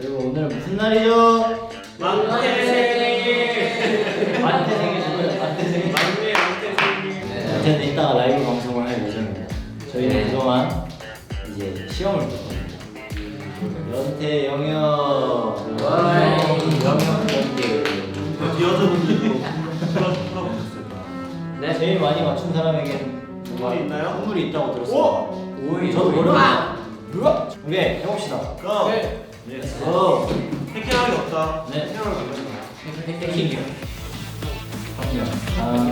여러분 오늘은 무슨 날이죠? 만태 생일! 만태 생일이고요. 만태 생일. 만태 생일! 만태는 이따가 라이브 방송을 할 예정입니다. 저희는 그동안 이제 시험을 봤거든요. 연태 영역. 영역 연계. 여자분들도 풀어보셨어요. 네. 제일 많이 맞춘 사람에겐 선물이 있나요? 선물이 있다고 들었어요. 오이. 저도 모르겠어요. 오케이 해봅시다. 고! 네. 해킹하기 없다. 네. 해킹하기 없다. 해킹이요. 그럼요.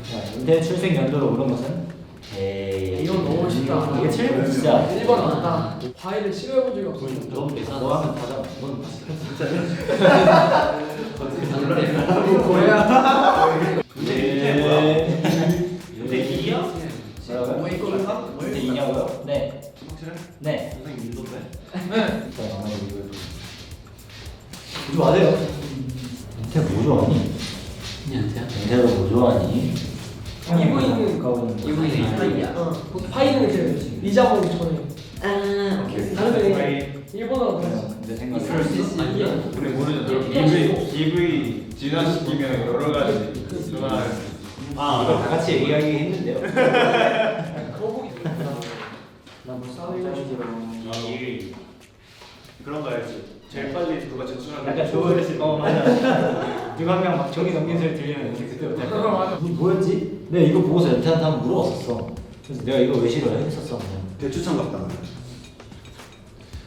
자, 은퇴 출생 연도로 오른 것은? 에이. 이건 너무 쉽다. 이게 제일 진짜 1번 왔다. 과일을 싫어해본 적이 없어. 너무 비싸. 너 하면 다잖아. 넌 은퇴 뭐야? 은퇴 2야? 뭐라고요? 은퇴 2냐고요? 네. 확실해? 네. 선생님 믿던데? 자, 가만히 이거 보지 마세요. 은퇴 뭐 좋아하니? 은퇴가 뭐 좋아하니? 이브이는 가보는 거. 파이야. 파이는 그 리자몽 전에. 다른데 일본어로 그랬어. 내 생각에 우리 모르잖아. EV 진화시키면 여러 가지 전화. 이거 다 같이 얘기하기 힘든데요. 거북이. 나뭐 싸우고 그런 거 알지? 제일 빨리 누가 제출하는 약간 좋은 맞아. 누가 한 명 막 종이 넘긴 소리 들리면 그때부터 맞아. 뭐였지? 내가 이거 보고서 연태한테 한번 물어봤었어. 그래서 내가 이거 왜 싫어해? 했었어. 그냥. 대추천 같다.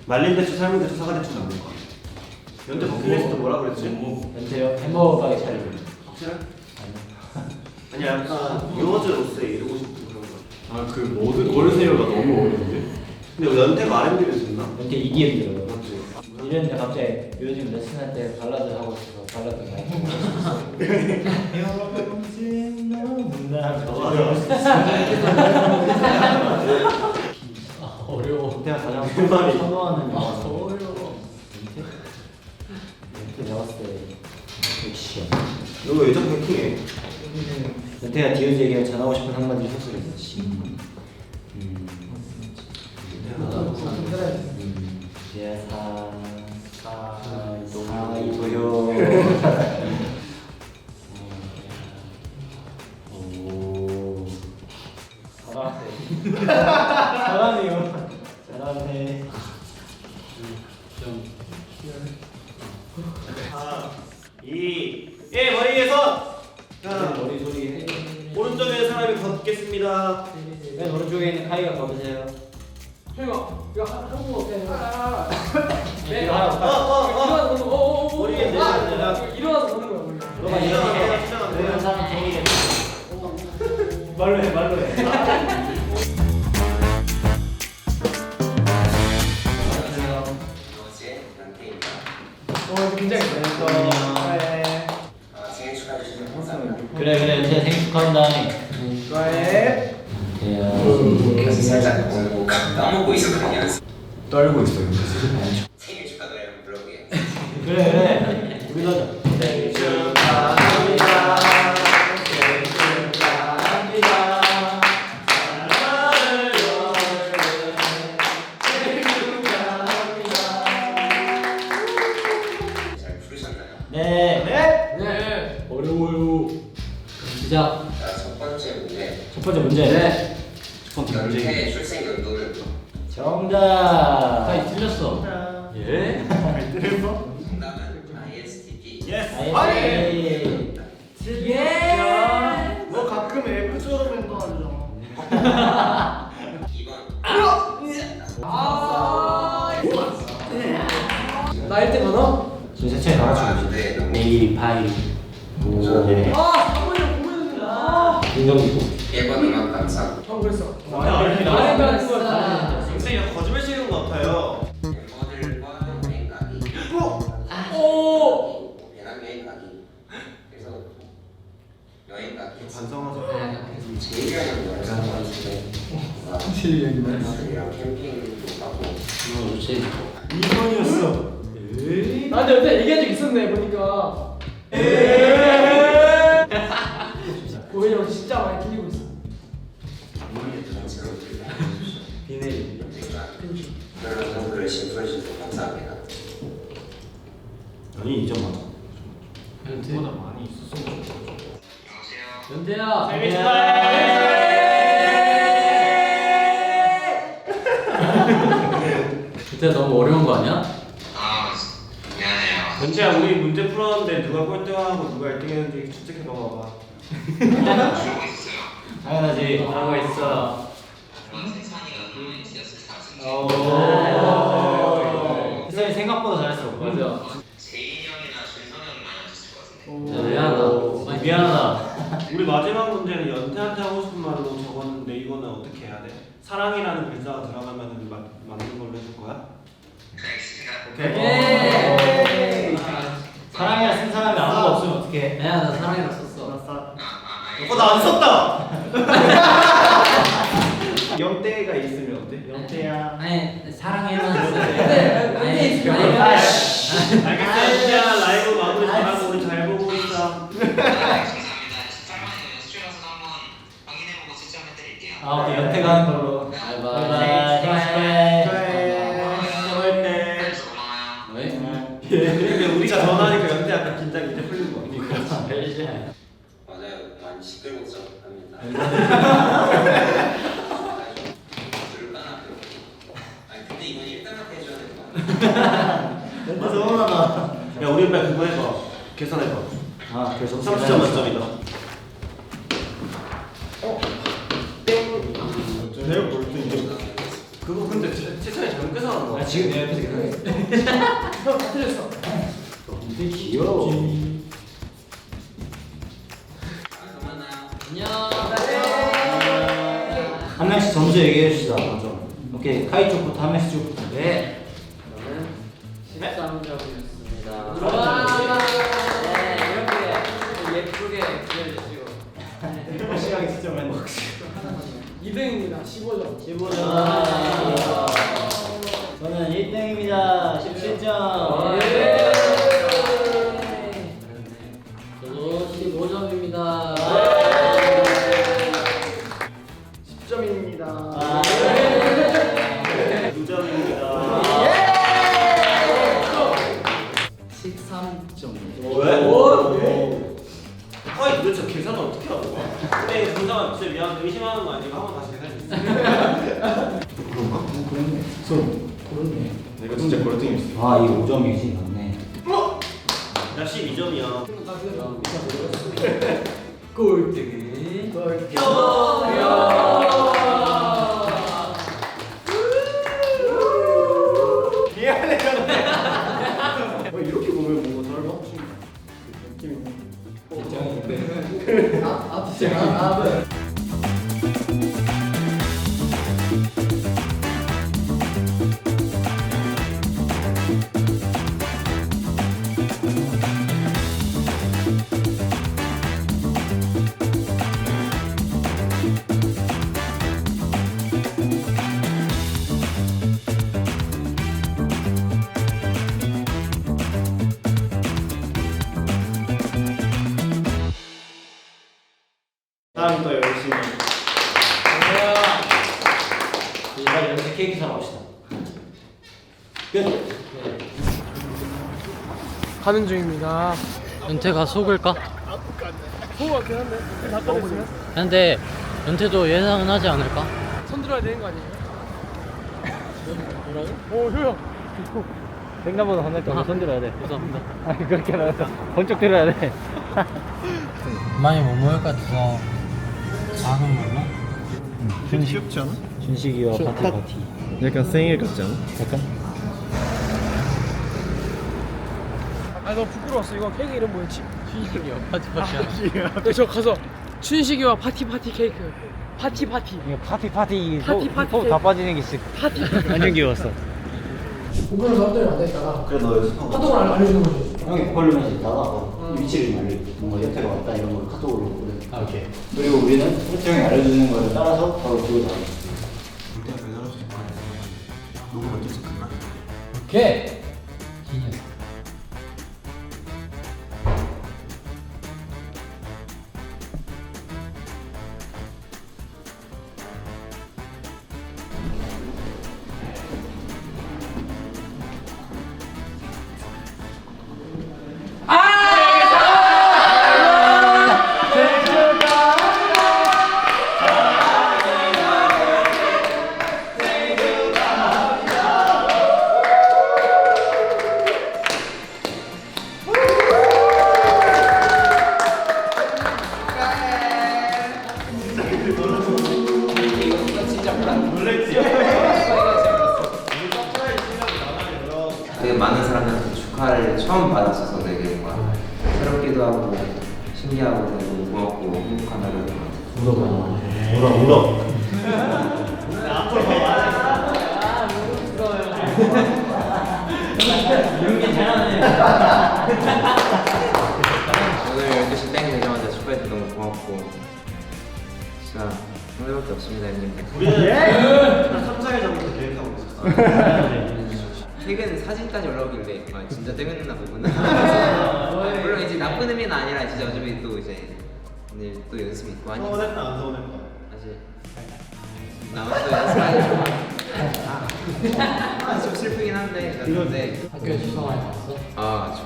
말린 대추, 삶은 대추, 사과 대추 나올 거야. 연대 버킷리스트 뭐라 그랬지? 연태요? 햄버거 가게 차리고. 확실해? 아니 약간 유어즈로서 이루고 싶은 그런 거. 아그 모든 고르세요가 너무 어려운데. 근데 연대가 R&B를 듣나? 연태 EDM 들어요. 맞지? 이랬는데 갑자기 요즘 레슨할 때 발라드 하고 싶어서 발라드 많이 부르고 어려워. 연태가 가장 선호하는 영화. 어려워. 연태 내가 봤을 때 액션. 너 왜 자꾸 해킹해? 연태가 디오즈에게 전하고 싶은 한마디 소설에서 사이도요. 오. 잘하네. 잘하네요. 잘하네. 4, 2, 1 머리 위에서. 자, 머리 소리 해. 오른쪽에 있는 사람이 걷겠습니다. 맨 오른쪽에 있는 카이가 걸으세요. 형아, 이거 한국어 어때? 네. 하나 일어나서 보는 거. 머리에 내려야 일어나서 보는 거야 우리. 너가 이렇게 모르는 사람 정의해. 말로 해, 말로 해. 굉장히 생일 축하해 주시면 감사합니다. 그래 그래 연태 생일 축하한다. 좋아해. 그래서 살짝 까먹고 있었거든요. 떨고 있어요. 생일 축하 노래 한번 불러보게. 그래 그래. 우리도 하자. 생일 축하합니다. 생일 축하합니다. 사랑하는 여러분. 생일 축하합니다. 잘 부르셨나요? 네. 네. 어려워요. 시작. 자, 첫 번째 문제. 첫 번째 문제. 연태 출생 연도는 정답. 틀렸어. 예? 정답은 ISTP. 예스. 아이. 예. 너 가끔 F처럼 행동하잖아. 2번. 나일 때 많아? 지금 세차에 나가주고 네, 있어. 너무. 내일이 파이. 오. 예. 한번이랑 보면 아. 인정이고. 1번 음악 감상. 형 그랬어. 아니, 그걸 다. 선생님 거짓말 치는 것 같아요. 멤버들과 여행 가기. 오. 배낭여행 가기. 그래서 여행 가기. 반성하자. 제일이라는 걸 생각하는데. 가족이랑 캠핑도 가고. 좋지. 2번이었어. 나 근데 그때 얘기한 적 있었네 보니까. 고민이 형 진짜 많이 틀리고 있어. 비 내리. 그런 정보를 열심히 풀어주셔서 감사합니다. 아니 2점 맞아. 보다 많이 있었어. 여보세요? 연태야. 생일 축하해. 연태야 너무 어려운 거 아니야? 아 미안해요. 연태야 우리 문제 풀었는데 누가 꼴등하고 누가 1등했는지 추측해 봐봐. 주고 있어요. 당연하지. 잘하고 있어. 그런 세찬이가 롤리티였을 것 같은데. 세상이 생각보다 잘했어. 맞아. 재인이 형이나 준성 형이 많이 하셨을 것 같은데. 미안하다. 미안하다. 우리 마지막 문제는 연태한테 하고 싶은 말로 적었는데 이거는 어떻게 해야 돼? 사랑이라는 글자가 들어가면 맞는 걸로 해줄 거야? 알겠습니다. 오케이. 사랑이라 쓴 사람이 아무도 없으면 어떡해? 야, 나 사랑이라 썼어. 나 안 썼다! 영대가 있으면 어때? 영태야. 아니, 사랑해만 썼어. 알겠어 연태야 라이브 마무리 잘하고 우리 잘 보고 있어. 감사합니다. 18만이면 연습실에서 한번 확인해보고 지정해드릴게요. 아, 오케이. 영태가 하는 걸로. 바이바이. 생일 축하해. 축하해. 알겠어, 고마워요. 왜? 근데 우리가 전화하니까 연태 약간 긴장이 이제 풀린 거 같아. 맞아요. 많이 시끌벅적 합니다. 아니 근데 이건 1등한테 해줘야 될 것 같아. 연태 서운하다. 야 우리 빨리 그거 해봐. 계산해봐. 아, 그래서 30점 만점이다. 내가 볼 때 이제 그거 근데 채찬이 잘못 계산한 거야. 아, 지금 내 옆에서 계산해. 형, 다 틀렸어. 되게 귀여워. 또 만나요. 안녕. 한 명씩 점수 얘기해 줍시다. 먼저. 오케이. 카이 쪽부터 한 명씩 쭉. 네. 저는 13점이었습니다. 와. 네, 이렇게 예쁘게 그려주시고. 확실하게 진짜 많이 먹었어. 2등입니다. 15점. 15점. 저는 1등입니다. 17점. 네. 저도 15점입니다. 10점입니다. 2점입니다. 13점. 왜? 아니 도대체 계산을 어떻게 하는 거야? 근데 분장은 진짜 미안한데 의심하는 거 아니고 한번 다시 계산해 주세요. 그렇네. 그렇네. 내가 진짜 꼴등이었어. 아, 이 5점이지. 맞네. 나 12점이야. 꼴등이 미안해. 이렇게 보면 뭔가 다른 거 느낌이. 다음 또 열심히. 이번 연습 케이크 사러 갑시다. 끝. 가는 중입니다. 연태가 속을까? 소금 같긴 한데 다 꺼냈으면 근데 연태도 예상은 하지 않을까? 손 들어야 되는 거 아니에요? 오 효영. 생각보다 혼날까? 손 들어야 돼. 죄송합니다. 아니 그렇게 말해서 번쩍 들어야 돼. 많이 못 먹을 것 같아서 작은 걸로? 좀 귀엽지 않아? 준식이와 파티. 약간 생일 같지 않아? 약간? 아 너무 부끄러웠어. 이거 케이크 이름 뭐였지? 춘식이요. 파티파티야. 네, 저 가서 춘식이와 파티 케이크. 파티. 이거 파티 파티 다 빠지는 게 진짜 파티. 완전 귀여웠어. 공부를 사람들이 안 됐다가 그래 너 연습하고. 카톡을 알려주는 거지. 형이 보컬로만 있다가 위치를 좀 알려줘. 뭔가 연태가 왔다 이런 걸 카톡으로 보내. 아, 오케이. 그리고 우리는 호치 형이 알려주는 거를 따라서 바로 그거 나가. 그때 배달할 수 있을 거 아니야. 누구 먼저 시작할까? 오케이. 기념. 처음 받았어서 되게 뭔가 새롭기도 하고 신기하고 너무 고맙고 행복한 하루였던 것 같아요. 울어. 앞으로 더 말해. 이런 게 잘하네. 오늘 12시 땡 되자마자 축하해서 너무 고맙고 진짜 오늘밖에 없습니다 형님들. 우리는 한 3, 4일 전부터 계획하고 있었어. 최근 사진까지 올라오길래 아 진짜 땡겼나 보구나. 물론 이제 나쁜 의미는 아니라 진짜 어차피 또 이제 오늘 또 연습 있고 하니까 서운했다 안 서운했다? 사실 나만 또 연습하니까 좀 슬프긴 한데 근데 학교에 축하 많이 받았어?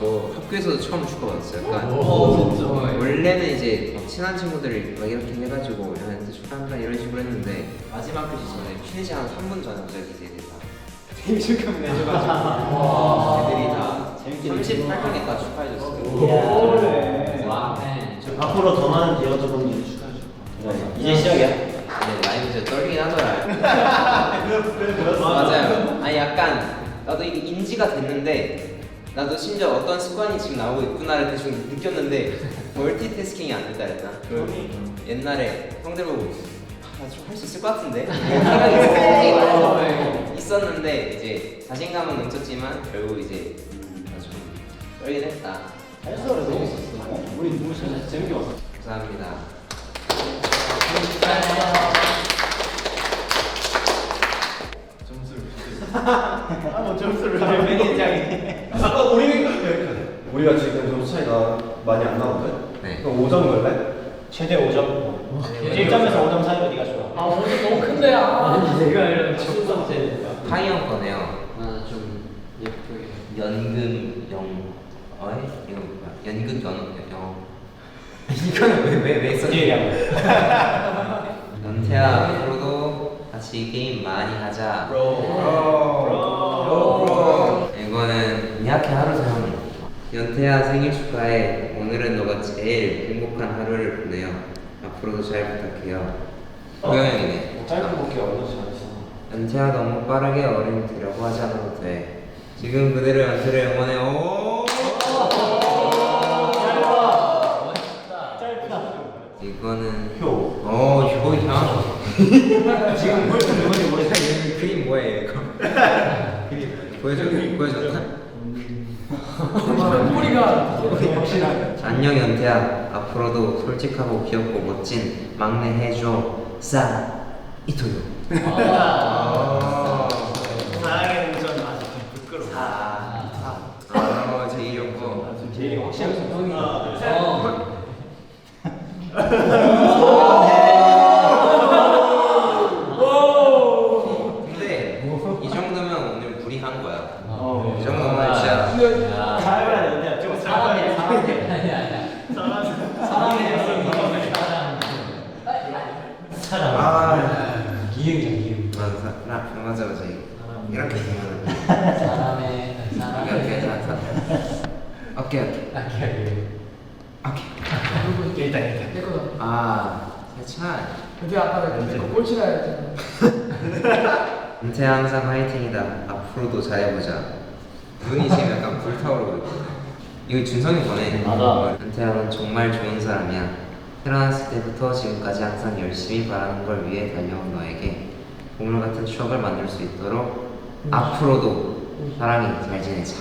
저 학교에서도 처음 축하받았어요. 약간 진짜. 원래는 이제 친한 친구들을 막 이렇게 해가지고 연애한테 축하한다 이런 식으로 했는데 마지막 교시 전에 쉬는 시간 3분 전에 갑자기 이제 애들 다 생일 축하문 해줘가지고 애들이 다 38명이 다 축하해줬어요. 와, 네. 앞으로 더 많은 디어저분들이 축하해줘. 이제 시작이야. 근데 라이브 진짜 떨리긴 하더라. 맞아요. 아니 약간 나도 이게 인지가 됐는데 나도 심지어 어떤 습관이 지금 나오고 있구나를 대충 느꼈는데 멀티태스킹이 안 된다 했나? 옛날에 형들 보고 좀 할 수 있을 것 같은데 생각이 솔직히 말해서 있었는데 이제 자신감은 넘쳤지만 결국 이제 좀 떨긴 했다. 잘했어, 재밌었어. 우리 너무 재밌게 봤어. 감사합니다. 뭐 점수를 매니저장이. 아까 우리가 지금 점수 차이가 많이 안 나거든? 네. 그럼 5점 걸래? 최대 5점. 1점에서 5점 사이로 네가 좋아. 아 오늘 너무 큰데 야. 내가 이런 축구 때 하이 형 거네요. 좀 예쁘게. 연금 영 어이? 이거 뭐야? 연금 영 이거는 왜 썼지? 연태야 앞으로도 같이 게임 많이 하자. 이거는 미야케 하루상. 연태야 생일 축하해. 오늘은 너가 제일 행복한 하루를 보내요. 앞으로도 잘 부탁해요. 호영이네. 짧게 볼게 얼마나 잘했어. 연태야 너무 빠르게 어른이 되려고 하지 않아도 돼. 지금 그대로 연태를 응원해. 오. 이거는 효야. 지금 뭘 누군지 모르겠다. 이 그림 뭐예요 이거? 보여줬나? 머리가 안녕 연태야. 앞으로도 솔직하고 귀엽고 멋진 막내 해줘. 싸 이토요. 사랑의 동전 아직 좀 부끄러워. 제일 좋고. 제일 확실히 형이. 근데 이 정도면 오늘 무리한 거야. 이 정도면 진짜. 잘해야 되는데 좀 사랑해. 기흥이야 기흥. 맞아. 이렇게 되면. 사람의 오케이. 일단 내꺼. 세찬. 근데 아까 내거 꼴찌라 했잖아. 은태야 항상 화이팅이다. 앞으로도 잘해보자. 눈이 지금 약간 불타오르고 있거든. 이거 준성이 보내. 맞아. 은태야 넌 정말 좋은 사람이야. 태어났을 때부터 지금까지 항상 열심히 바라는 걸 위해 달려온 너에게 보물 같은 추억을 만들 수 있도록 앞으로도 사랑해 잘 지내자.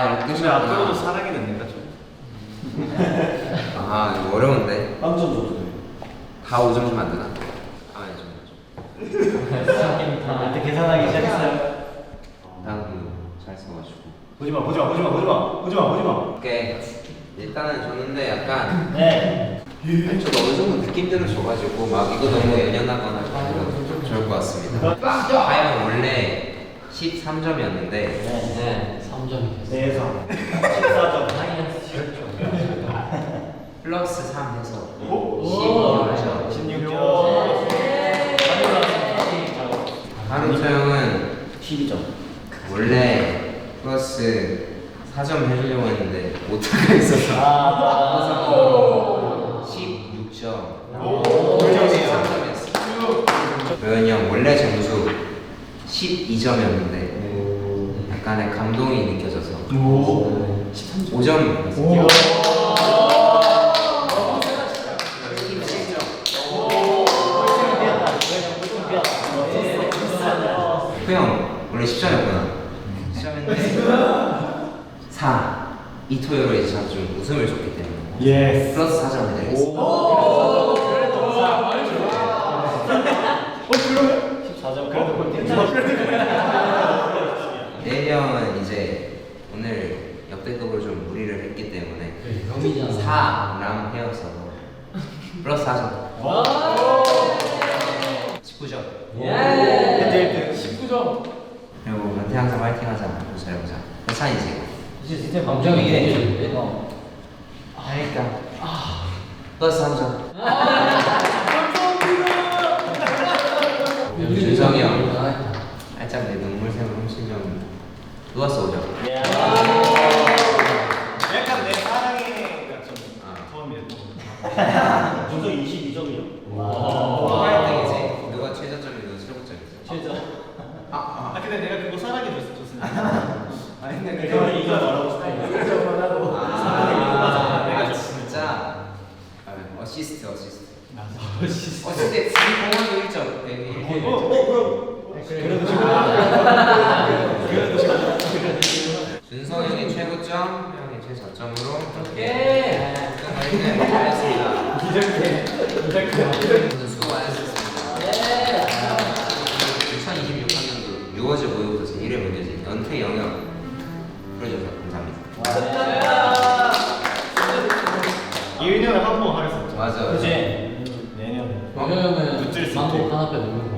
이렇게 근데 뜻이구나. 앞으로도 사랑이는 내가 좀. 이거 어려운데. 빵점 줘도 돼. 다 5점 주면 안 되나? 이때 계산하기 시작했어요. 다음 잘 써가지고. 보지마. 오케이. 일단은 줬는데 약간 네. 저도 어느 정도 느낌대로 줘가지고 막 이거 너무 연연하거나 좀 좋을 것 같습니다. 하이는 원래 13점이었는데 네, 3점이 됐어. 내에서 14점. 플러스 3 해서 오. 16점. 16점. 하루토 형은 12점. 원래 플러스 4점 해주려고 했는데 못하고 있어서 16점. 13점이었어. 도현이 형 원래 점수 12점이었는데 약간의 감동이 느껴져서 5점. 형 원래 10점이었구나. 10점인데 4. 이 토요로 이제 좀 웃음을 줬기 때문에 예스. 플러스 4점을 드리겠습니다. 그래도 괜찮아. 내일 형은 이제 오늘 역대급으로 좀 무리를 했기 때문에 4랑 헤어서 플러스 4점. 19점. 예. 19점. 그리고 은퇴 항상 화이팅 하자. 잘해보자. 해찬이지. 진짜 감정이게. 그러니까 플러스 3점. 준성이 형 살짝 내 눈물샘을 훔친 점 누웠어 5점. 약간 내 사랑해가 좀 처음이었던 거. 준성 22점이요. 화이팅이지. 누가 최저점이 누가 최고점이지. 근데 내가 그거 사랑해 줬으니까. 아니 근데 그건 이거 말하고 싶어. 아 진짜. 어시스트. 어시스트 공헌도 1점. 준성 형이 최고점, 형이 최저점으로 이렇게 하였습니다. 모두 수고 많으셨습니다. 2026학년도 6월제 모의고사 제1회 문제지 연태 영역 풀어주셔서 감사합니다. 1년에 한 번 하겠었죠. 맞아. 그치? 내년에. 경영은 붙일 수 망고 있게. 하나 빼 먹는 거.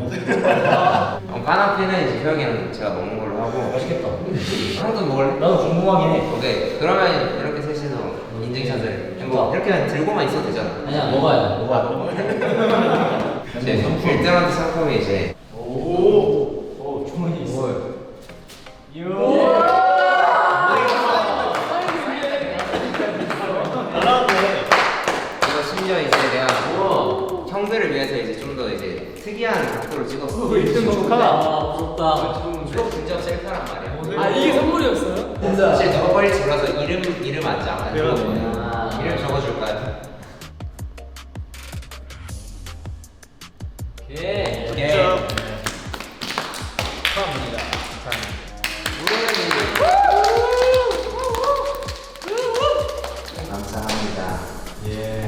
까나페는 이제 형이랑 제가 먹는 걸로 하고. 맛있겠다. 형도 먹을래? 나도 궁금하긴 해. 오케이. 그러면 이렇게 셋이서 인증샷을 뭐 이렇게 들고만 있어도 되잖아. 아니야 먹어야 돼. 먹어야 이제 1등한테 상품이 이제 오 주머니 있어. 이거 심지어 이제 내가 형들을 위해서 이제 좀 더 이제 특이한 각도로 찍었어. 아 부럽다. 이거 진짜 셀카란 말이야. 아 이게 선물이었어요? 사실 너가 빨리 골라서 이름 안 짜. 그래가지고. 이름 적어줄까요? 오케이. 축하합니다. 감사합니다. 예.